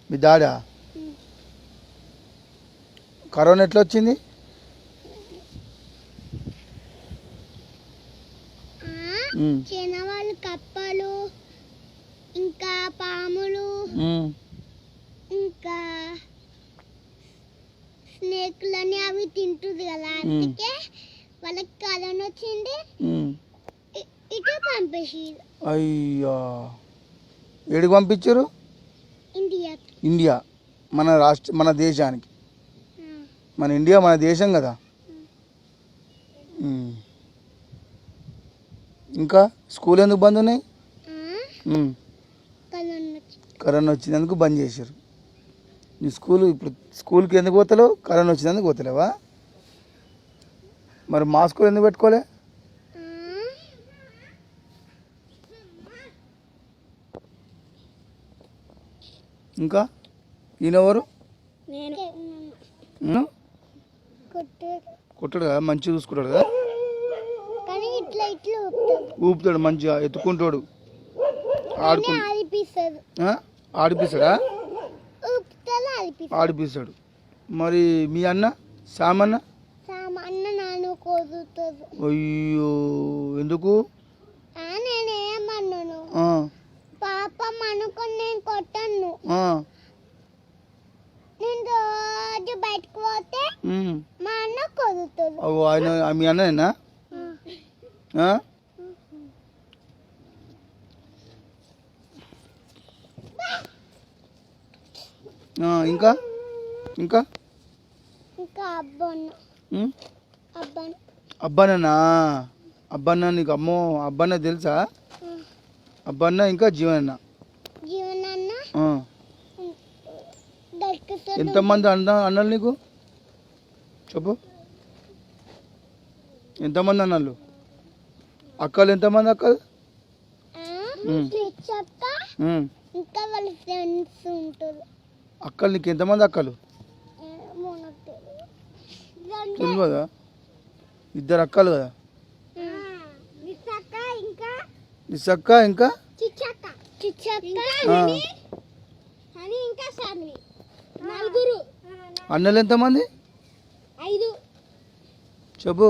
మీ డాడా? Corona ఎట్లా వచ్చింది? చిన్నవాళ్ళు కప్పలు, ఇంకా పాములు, ఇంకా స్నేక్లని అవి తింటుంది కదా, అందుకే వాళ్ళకి కరోనా వచ్చింది. ఇటు పంపేసారు. అయ్యా, ఏడికి పంపించారు? ఇండియా, మన దేశానికి. మన ఇండియా మన దేశం కదా. ఇంకా స్కూల్ ఎందుకు బంద్ ఉన్నాయి? కరోనా వచ్చినందుకు బంద్ చేశారు. నీ ఇప్పుడు స్కూల్కి ఎందుకు పోతలేవు? కరోనా వచ్చినందుకు పోతలేవా? మరి మాస్కులు ఎందుకు పెట్టుకోలే? ఇంకా ఈయనెవరు? కొట్టాడు కదా, మంచిగా చూసుకుంటాడు కదా, ఊపుతాడు మంచిగా, ఎత్తుకుంటాడు, ఆడిపిస్తాడా? ఆడిపిస్తాడు. మరి మీ అన్న సామన్న? అయ్యో, ఎందుకు? పాపం అనుకుని నేను కొట్టాను. నేను రోజు బయటకు పోతే మా అన్న కొడుతుంది. ఆయన మీ అన్ననేనా? ఇంకా ఇంకా అబ్బానా? అబ్బన్న నీకు అమ్మో అబ్బన్న తెలుసా? అబ్బన్న ఇంకా జీవనన్న. ఎంతమంది అన్నలు నీకు? చెప్పు, ఎంతమంది అన్నలు? అక్కలు ఎంతమంది అక్కలు? అక్కలు నీకు ఎంతమంది అక్కలు? తెలియదా? 2 అక్కలు కదా. నిసక్క ఇంకా అన్నలు ఎంతమంది? 5. చెప్పు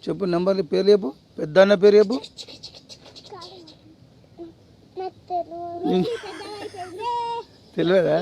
చెప్పు, నెంబర్లు పేరు చెప్పు. పెద్ద అన్న పేరు చెప్పు. తెలియదా?